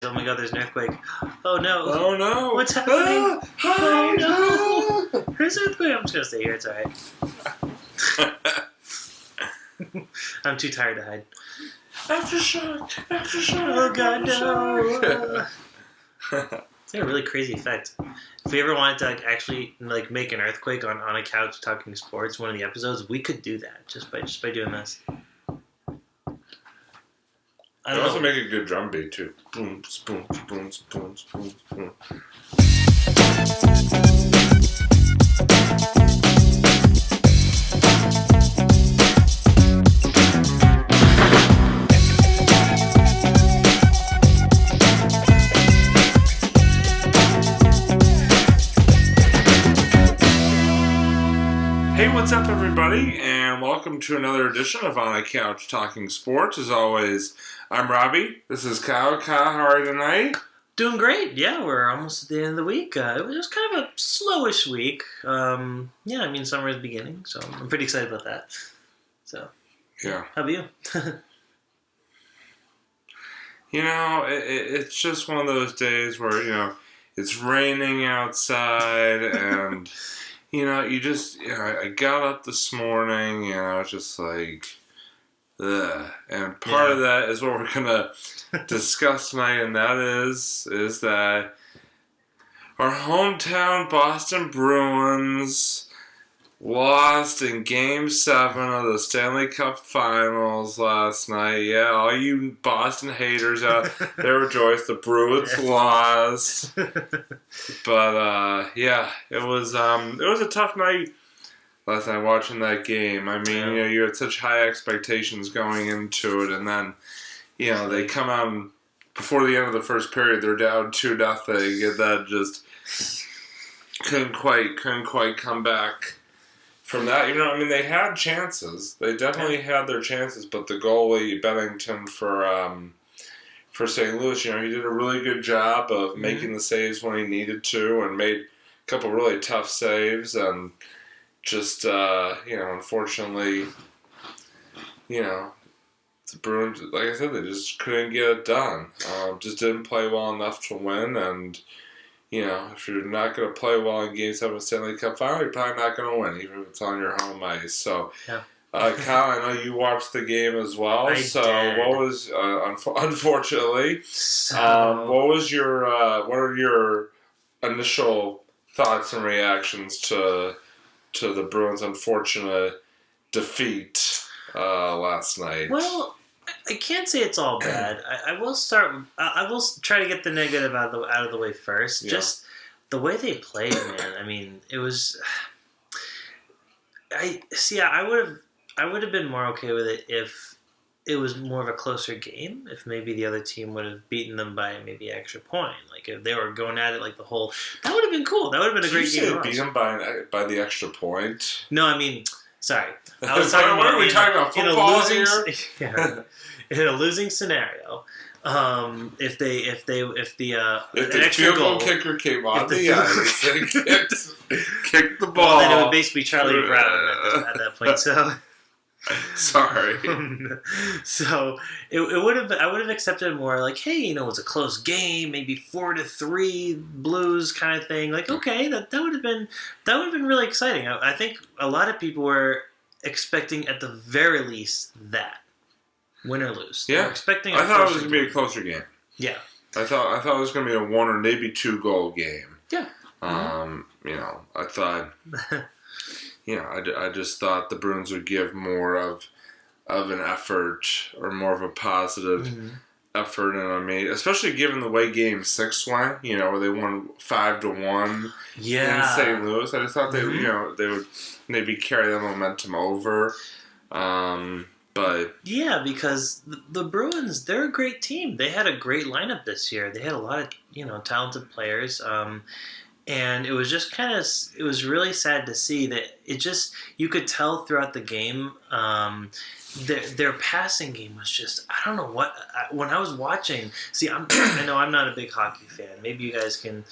oh my god, there's an earthquake. Oh no. Oh no. What's happening? Oh no. There's an earthquake. I'm just going to stay here. It's alright. I'm too tired to hide. Aftershock. Oh god, no. It's a really crazy effect. If we ever wanted to actually make an earthquake on a couch talking sports, one of the episodes, we could do that just by doing this. I don't also know. make a good drum beat too. Boom, boom, boom, boom, boom, boom. Hey, what's up, everybody, and welcome to another edition of On a Couch Talking Sports. As always, I'm Robbie. This is Kyle. Kyle, how are you tonight? Doing great. Yeah, we're almost at the end of the week. It was kind of a slowish week. Summer is beginning, so I'm pretty excited about that. So, yeah. How about you? It's just one of those days where, it's raining outside and... I got up this morning and I was just like, ugh. And part of that is what we're going to discuss tonight, and that is that our hometown Boston Bruins lost in Game 7 of the Stanley Cup Finals last night. Yeah, all you Boston haters out there rejoice. The Bruins lost. But, it was a tough night last night watching that game. I mean, you had such high expectations going into it, and then, they come out and before the end of the first period, they're down 2-0, and that just couldn't quite come back from that. They had chances. They definitely had their chances, but the goalie, Bennington, for St. Louis, he did a really good job of making the saves when he needed to and made a couple really tough saves, and just, unfortunately, the Bruins, like I said, they just couldn't get it done. Just didn't play well enough to win, and if you're not going to play well in Game 7 of Stanley Cup Final, you're probably not going to win, even if it's on your home ice. So, Kyle, I know you watched the game as well. I did. What was, unfortunately, what are your initial thoughts and reactions to the Bruins' unfortunate defeat last night? Well, I can't say it's all bad. I will start. I will try to get the negative out of the way first. Yeah. Just the way they played, man. I mean, it was. I would have been more okay with it if it was more of a closer game. If maybe the other team would have beaten them by maybe an extra point. Like if they were going at it like the whole. That would have been cool. That would have been a great game. Did you say beat them by the extra point? No, I mean. Sorry, I was talking what are we talking about? Football in a losing scenario, if the field goal kicker came on the ice and kicked the ball, well, then it would basically be Charlie Brown at that point. So sorry. So it would have. I would have accepted more like, hey, it's a close game, maybe 4-3 Blues kind of thing. Like, okay, that would have been really exciting. I think a lot of people were expecting at the very least that win or lose. Yeah, expecting. I thought it was going to be a closer game. Yeah, I thought it was going to be a 1 or maybe 2 goal game. Yeah. I thought. I just thought the Bruins would give more of an effort or more of a positive effort, and especially given the way Game 6 went, where they won 5-1 in St. Louis. I just thought they would maybe carry the momentum over. But yeah, because the Bruins, they're a great team. They had a great lineup this year. They had a lot of talented players. And it was just it was really sad to see that you could tell throughout the game, their passing game was just, I don't know what, when I was watching, I know I'm not a big hockey fan. Maybe you guys can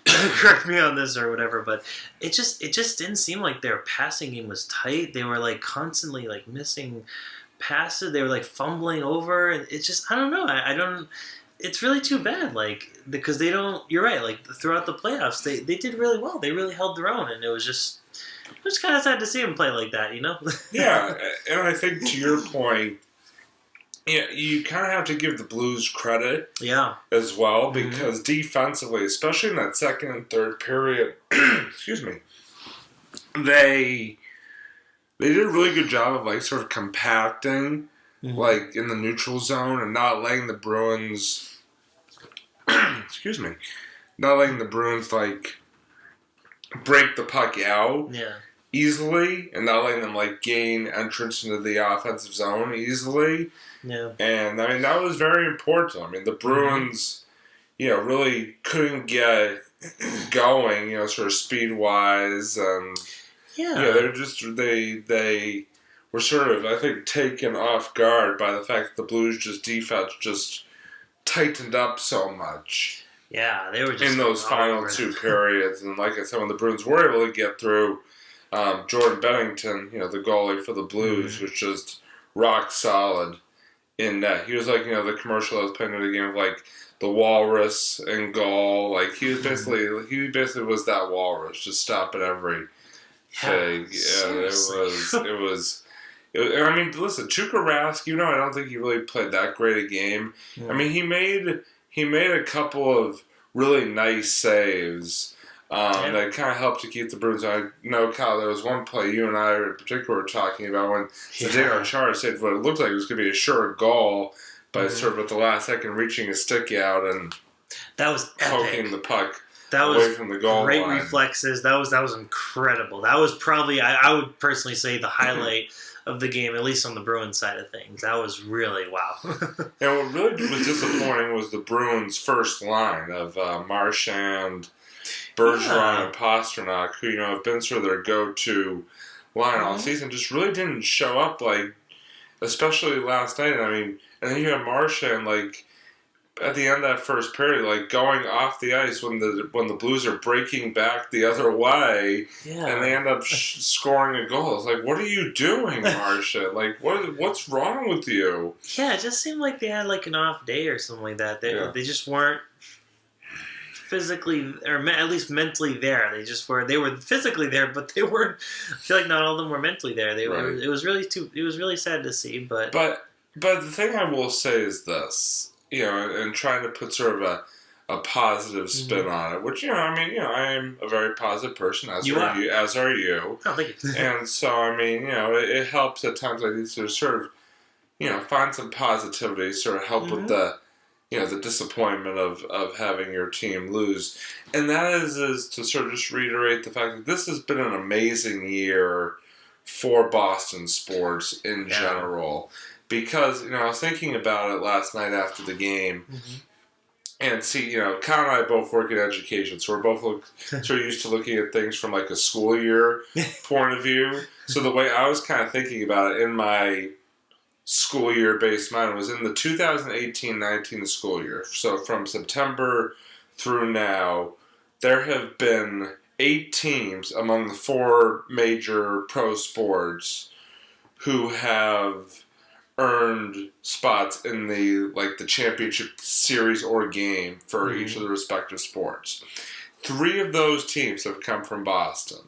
correct me on this or whatever, but it just didn't seem like their passing game was tight. They were constantly missing passes. They were fumbling over, and it's just, I don't know. it's really too bad, like, because they don't. You're right. Like throughout the playoffs, they did really well. They really held their own, and it was kind of sad to see them play like that. Yeah, and I think to your point, yeah, you kind of have to give the Blues credit, Yeah. as well, because defensively, especially in that second and third period, excuse me, they did a really good job of like sort of compacting, like in the neutral zone, and not letting the Bruins, excuse me, not letting the Bruins like break the puck out. Yeah. Easily, and not letting them like gain entrance into the offensive zone easily. Yeah. And I mean that was very important. I mean the Bruins, really couldn't get going, sort of speed wise, and they're just they were sort of, I think, taken off guard by the fact that the Blues defense just tightened up so much. Yeah, they were just in those final two periods, and like I said, when the Bruins were able to get through. Jordan Bennington, the goalie for the Blues, was just rock solid in net. He was like, the commercial I was playing at a game of like the walrus in goal. Like he basically was that walrus, just stopping every thing. And I mean, listen, Tuukka Rask, I don't think he really played that great a game. I mean, he made a couple of really nice saves. That kind of helped to keep the Bruins. I know, Kyle, there was one play you and I in particular were talking about when Zdeno Chara said what it looked like it was going to be a sure goal, but sort of at the last second reaching his stick out and that was poking the puck away from the goal great line. Reflexes. That was incredible. That was probably, I would personally say, the highlight of the game, at least on the Bruins side of things. That was really wow. And what really was disappointing was the Bruins' first line of Marchand, Bergeron, and Pasternak, who have been sort of their go-to line all season, just really didn't show up, like, especially last night. I mean, and then you have Marchand, like, at the end of that first period, like, going off the ice when the Blues are breaking back the other way, and they end up scoring a goal. It's like, what are you doing, Marchand? Like, what's wrong with you? Yeah, it just seemed like they had, like, an off day or something like that. They just weren't physically, or at least mentally there. They were physically there, but they weren't. I feel like not all of them were mentally there. It was really sad to see. But the thing I will say is this, and trying to put sort of a positive spin on it, which I am a very positive person, as are you. Oh, thank you. And so I mean, it helps at times like these to sort of find some positivity, sort of help with the disappointment of having your team lose. And that is to sort of just reiterate the fact that this has been an amazing year for Boston sports in general. Because, I was thinking about it last night after the game. And see, Kyle and I both work in education, so we're both sort of used to looking at things from like a school year point of view. So the way I was kind of thinking about it in my school year based mind was in the 2018-19 school year. So from September through now, there have been 8 teams among the 4 major pro sports who have earned spots in the championship series or game for each of the respective sports. 3 of those teams have come from Boston.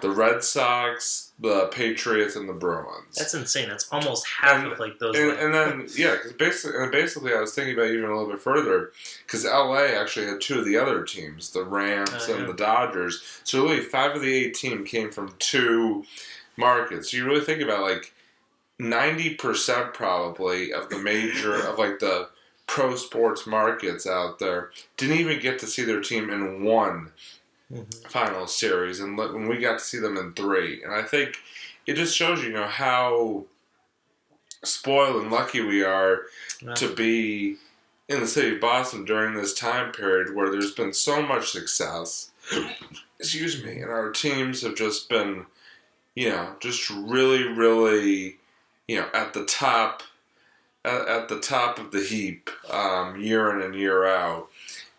The Red Sox, the Patriots, and the Bruins. That's insane. That's almost half of like those. And then because basically, I was thinking about even a little bit further because LA actually had 2 of the other teams, the Rams and the Dodgers. So really, 5 of the 8 teams came from 2 markets. So you really think about like 90% probably of the major of like the pro sports markets out there didn't even get to see their team in 1 final series, and when we got to see them in 3. And I think it just shows how spoiled and lucky we are to be in the city of Boston during this time period where there's been so much success. Excuse me, and our teams have just been, just really, really, at the top of the heap, year in and year out,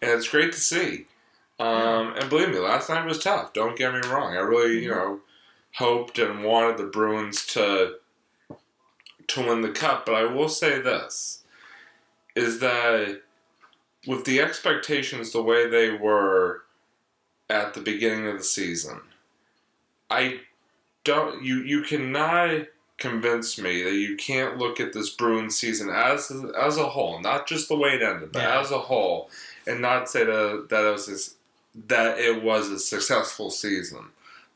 and it's great to see. And believe me, last night was tough. Don't get me wrong. I really, hoped and wanted the Bruins to win the cup. But I will say this, is that with the expectations the way they were at the beginning of the season, I don't. You cannot convince me that you can't look at this Bruins season as a whole, not just the way it ended, but as a whole, and not say that it was a successful season.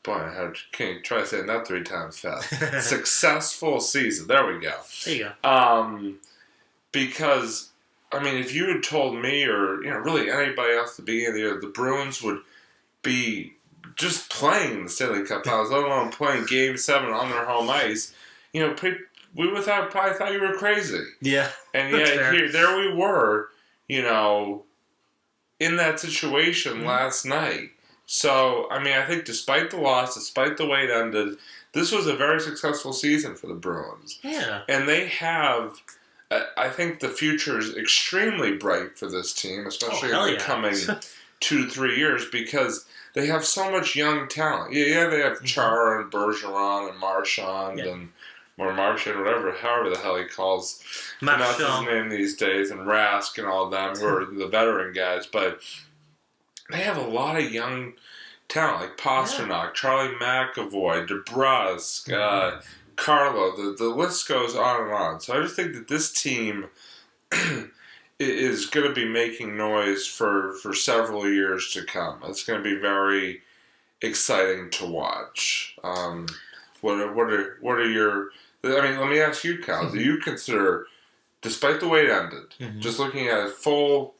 Boy, can you try saying that 3 times fast? Successful season. There we go. There you go. Because I mean, if you had told me or really anybody else at the beginning of the year, the Bruins would be just playing the Stanley Cup Finals, let alone playing Game 7 on their home ice, we would have probably thought you were crazy. Yeah. And yet, there we were, in that situation last night. So, I mean, I think despite the loss, despite the way it ended, this was a very successful season for the Bruins. Yeah. And they have, I think the future is extremely bright for this team, especially in the coming 2 to 3 years, because they have so much young talent. Yeah, they have Chara and Bergeron and Marchand or Marchand, however the hell he pronounces his name these days, and Rask and all of them who are the veteran guys. But they have a lot of young talent, like Pasternak, Charlie McAvoy, DeBrusk, Carlo. The list goes on and on. So I just think that this team is going to be making noise for several years to come. It's going to be very exciting to watch. What are your? I mean, let me ask you, Kyle. Do you consider, despite the way it ended, just looking at a full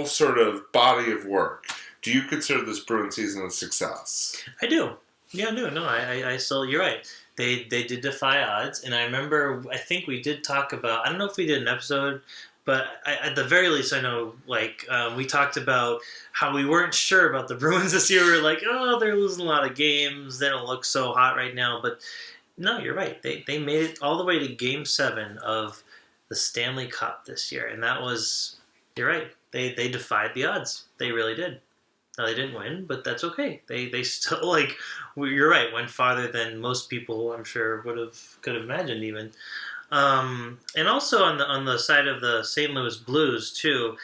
sort of body of work, do you consider this Bruins season a success? I do. Yeah, I do. No, I still. You're right. They did defy odds, and I remember. I think we did talk about. I don't know if we did an episode. But at the very least, I know, we talked about how we weren't sure about the Bruins this year. We were like, oh, they're losing a lot of games. They don't look so hot right now. But no, you're right. They made it all the way to Game 7 of the Stanley Cup this year. And that was, you're right. They defied the odds. They really did. Now, they didn't win, but that's okay. They still, you're right, went farther than most people, I'm sure, could have imagined even. And also on the side of the St. Louis Blues too,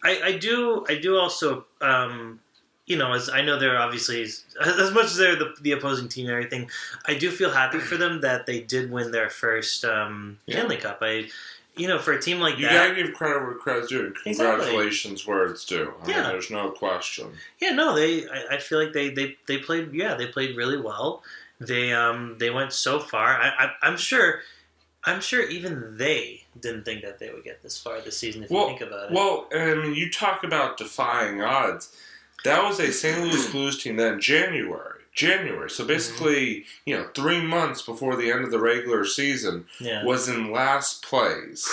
I do also as I know they're obviously as much as they're the opposing team and everything, I do feel happy for them that they did win their first Stanley Cup. For a team like that, you gotta give credit where credit's due. Congratulations where it's due. I mean, there's no question. Yeah, no, I feel like they played really well. They went so far. I'm sure even they didn't think that they would get this far this season, if you think about it. Well, I mean, you talk about defying odds. That was a St. Louis Blues team that in January. So basically, 3 months before the end of the regular season, was in last place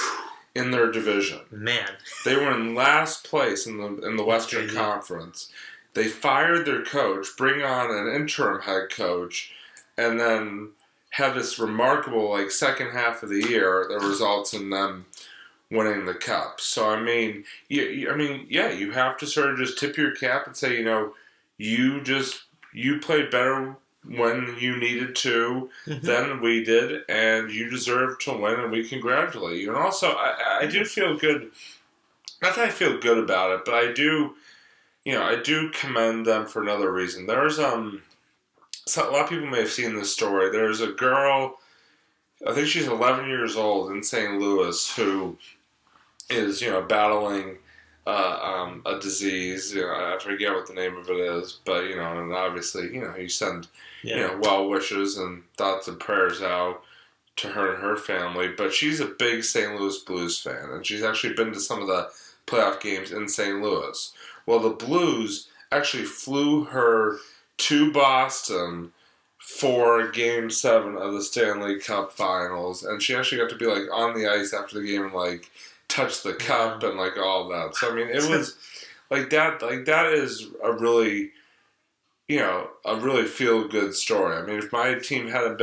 in their division. Man. They were in last place in the Western Conference. They fired their coach, bring on an interim head coach, and then had this remarkable second half of the year that results in them winning the cup. So I mean, you have to sort of just tip your cap and say, you played better when you needed to than we did, and you deserve to win, and we congratulate you. And also, I do feel good. Not that I feel good about it, but I do commend them for another reason. There's So a lot of people may have seen this story. There's a girl, I think she's 11 years old in St. Louis, who is, battling a disease. I forget what the name of it is, but and obviously, you send well wishes and thoughts and prayers out to her and her family. But she's a big St. Louis Blues fan, and she's actually been to some of the playoff games in St. Louis. Well, the Blues actually flew her to Boston for Game 7 of the Stanley Cup Finals, and she actually got to be on the ice after the game and touch the cup and all that. So I mean, it was that. That is a really, a really feel good story. I mean, if my team had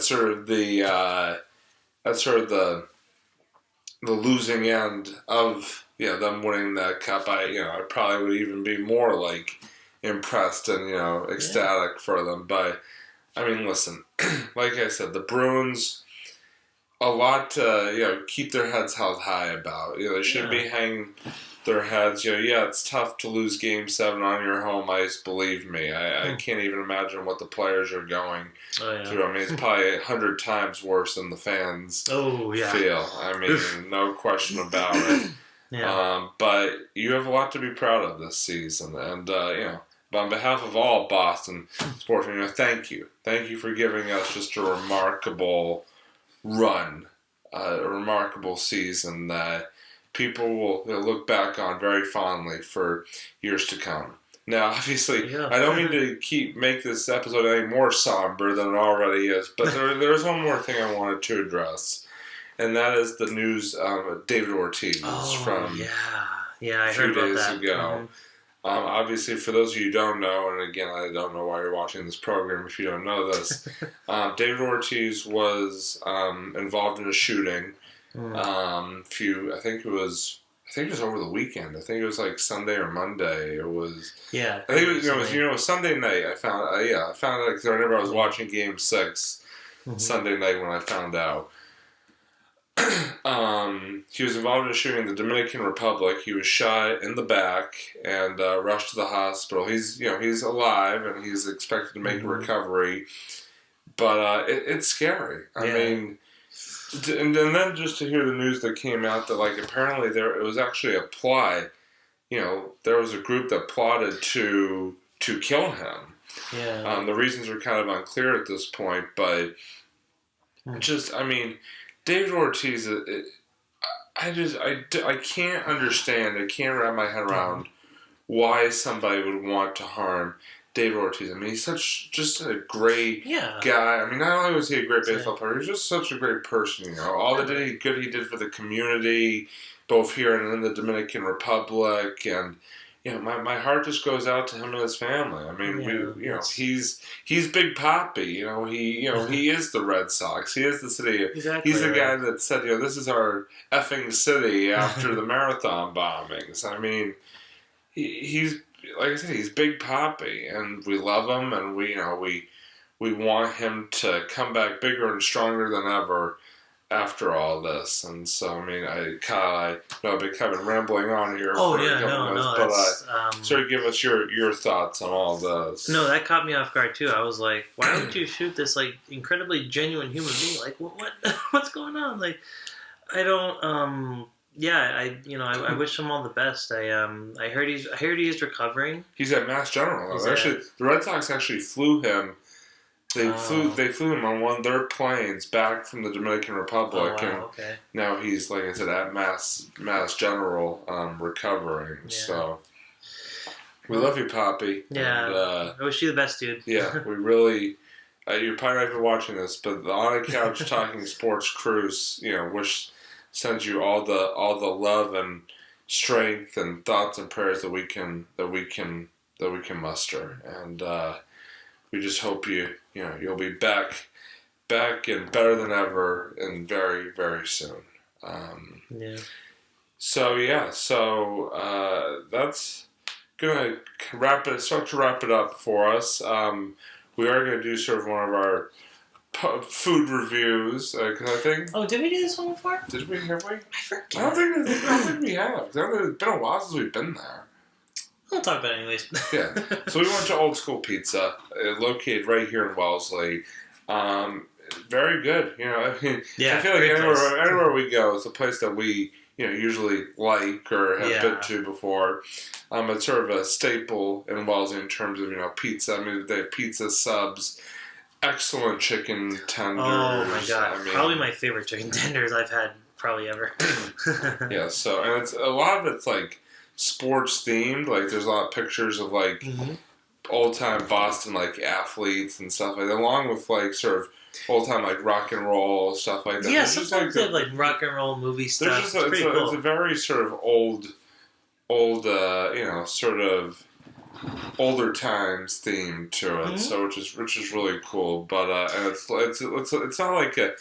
sort of the losing end of them winning that cup, I probably would even be more impressed and ecstatic for them. But I mean, listen, like I said, the Bruins, a lot to keep their heads held high about. They shouldn't be hanging their heads. Yeah, it's tough to lose Game 7 on your home ice. Believe me, I can't even imagine what the players are going through. I mean, it's probably 100 times worse than the fans feel. I mean, no question about it. But you have a lot to be proud of this season, and on behalf of all Boston sports, thank you for giving us just a remarkable run, a remarkable season that people will look back on very fondly for years to come. Now, obviously, I don't mean to make this episode any more somber than it already is, but there's one more thing I wanted to address, and that is the news of David Ortiz from I a few heard about days that. ago. Obviously, for those of you who don't know, and again, I don't know why you're watching this program if you don't know this, David Ortiz was involved in a shooting. I think it was over the weekend. I think it was like Sunday or Monday. It was. Yeah. I think it was Sunday night. I found out because I remember I was watching Game 6 Sunday night when I found out. He was involved in a shooting in the Dominican Republic. He was shot in the back and rushed to the hospital. He's alive and he's expected to make a recovery, but it's scary. I mean. And then just to hear the news that came out that apparently it was actually a plot. There was a group that plotted to kill him. Yeah. The reasons are kind of unclear at this point, but David Ortiz. I can't understand. I can't wrap my head around why somebody would want to harm David Ortiz. I mean, he's just a great guy. I mean, not only was he a great baseball player, he's just such a great person. All the good he did for the community, both here and in the Dominican Republic, and my heart just goes out to him and his family. I mean, he's Big Papi. He is the Red Sox. He is the city. Exactly. He's the guy that said, this is our effing city after the marathon bombings. I mean, he's. Like I said, he's Big Papi, and we love him, and we want him to come back bigger and stronger than ever after all this. And so, I mean, Kyle, I've been kind of rambling on here for a couple minutes, but sort of give us your thoughts on all this. No, that caught me off guard too. I was like, why would you shoot this incredibly genuine human being? Like, what's going on? Like, I don't. I wish him all the best. I heard he's recovering. He's at Mass General. The Red Sox actually flew him. They flew him on one of their planes back from the Dominican Republic, now he's, like I said, at Mass General recovering. Yeah. So we love you, Papi. Yeah, and, I wish you the best, dude. Yeah, we really. You're probably not even watching this, but the On a Couch Talking Sports cruise, sends you all the love and strength and thoughts and prayers that we can muster, and we just hope you'll be back and better than ever and very, very soon. So that's gonna start to wrap it up for us. We are gonna do sort of one of our food reviews, because I think... Oh, did we do this one before? Have we? I forget. I don't think we have. It's been a while since we've been there. We'll talk about it anyways. Yeah. So we went to Old School Pizza, located right here in Wellesley. Very good. I feel like anywhere we go, it's a place that we usually like or have been to before. It's sort of a staple in Wellesley in terms of pizza. I mean, they have pizza subs. Excellent chicken tenders. Oh my god! Probably my favorite chicken tenders I've had probably ever. Yeah. So, and it's a lot of it's sports themed. There's a lot of pictures of old time Boston athletes and stuff like that, along with sort of old time rock and roll stuff like that. Yeah, sometimes they have rock and roll movie stuff. It's cool. It's a very sort of old, sort of older times theme to it, so which is really cool. But and it's not like a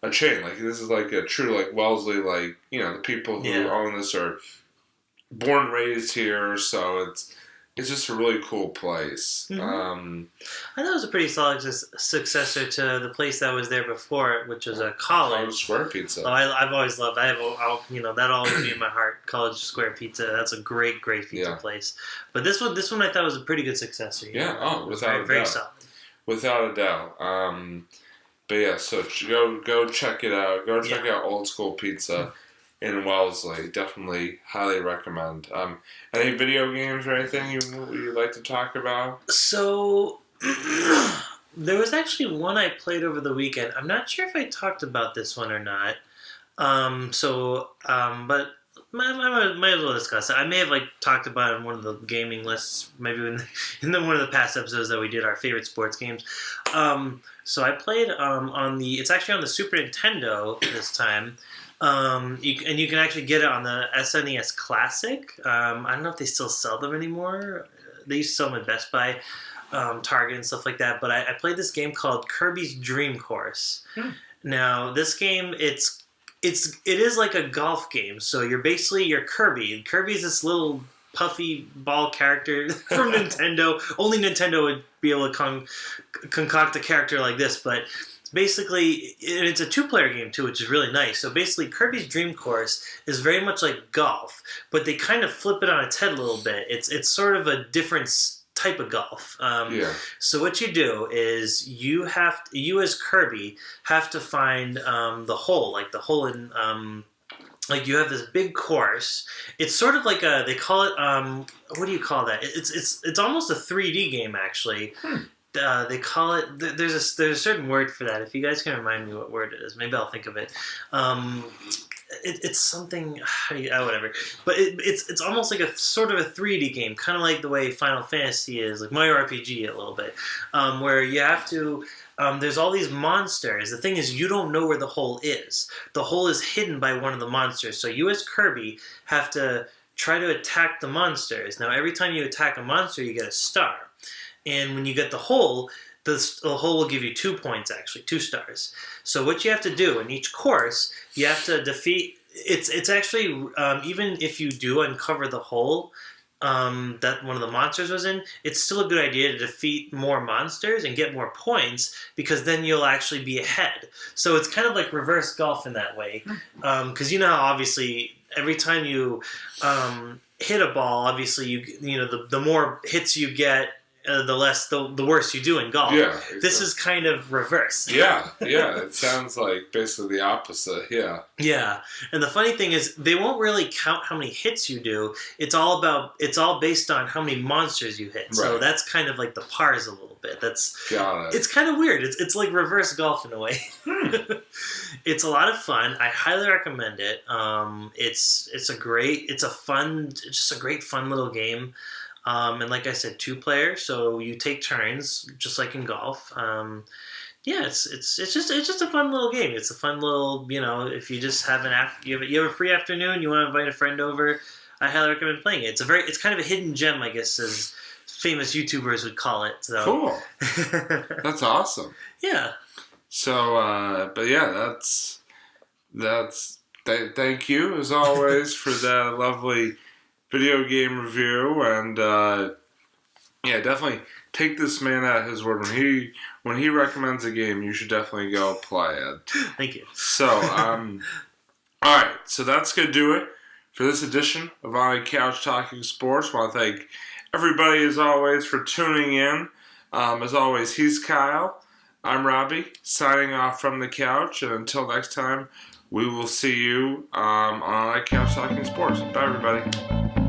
chain. This is a true Wellesley. The people who own this are born and raised here, so it's just a really cool place. Mm-hmm. I thought it was a pretty solid successor to the place that was there before, which was a College Square Pizza. Oh, I've always loved. That'll always be in my heart. College Square Pizza. That's a great pizza place. But this one I thought was a pretty good successor. Yeah. Oh, without a doubt. Very solid. Without a doubt. But yeah, so go check it out. Go check out Old School Pizza in Wellesley. Definitely highly recommend. Any video games or anything you'd like to talk about? So there was actually one I played over the weekend. I'm not sure if I talked about this one or not. But might as well discuss it. I may have talked about it in one of the gaming lists, maybe in one of the past episodes that we did our favorite sports games. So I played it's actually on the Super Nintendo this time. You can actually get it on the SNES Classic. I don't know if they still sell them anymore. They used to sell them at Best Buy, Target, and stuff like that. But I played this game called Kirby's Dream Course. Now, this game, it is like a golf game. So you're Kirby. Kirby's this little puffy ball character from Nintendo. Only Nintendo would be able to concoct a character like this, but basically, it's a two-player game too, which is really nice. So basically, Kirby's Dream Course is very much like golf, but they kind of flip it on its head a little bit. It's sort of a different type of golf. So what you do is you as Kirby have to find the hole, like the hole in. You have this big course. It's sort of like they call it. What do you call that? It's almost a 3D game actually. They call it. There's a certain word for that. If you guys can remind me what word it is, maybe I'll think of it. It's something. Whatever. But it's almost like a sort of a 3D game, kind of like the way Final Fantasy is, like Mario RPG a little bit, where you have to. There's all these monsters. The thing is, you don't know where the hole is. The hole is hidden by one of the monsters. So you as Kirby have to try to attack the monsters. Now, every time you attack a monster, you get a star. And when you get the hole will give you 2 points, actually, 2 stars. So what you have to do in each course, you have to defeat... It's actually, even if you do uncover the hole that one of the monsters was in, it's still a good idea to defeat more monsters and get more points, because then you'll actually be ahead. So it's kind of like reverse golf in that way. Because you know how obviously every time you hit a ball, obviously the more hits you get, the worse you do in golf. Yeah, exactly. This is kind of reverse. Yeah. It sounds like basically the opposite. Yeah. And the funny thing is, they won't really count how many hits you do. It's all based on how many monsters you hit. Right. So that's kind of like the pars a little bit. Got it. It's kind of weird. It's like reverse golf in a way. It's a lot of fun. I highly recommend it. It's just a great fun little game. And like I said, 2 players, so you take turns, just like in golf. It's just a fun little game. It's a fun little, if you just have you have a free afternoon, you want to invite a friend over, I highly recommend playing it. It's kind of a hidden gem, I guess, as famous YouTubers would call it. So. Cool. That's awesome. Yeah. So, but yeah, thank you as always for that lovely video game review, and definitely take this man at his word. When he recommends a game, you should definitely go play it. Thank you. So, all right, so that's gonna do it for this edition of On Couch Talking Sports. I want to thank everybody as always for tuning in. As always, he's Kyle. I'm Robbie, signing off from the couch, and until next time, we will see you on Couch Talking Sports. Bye, everybody.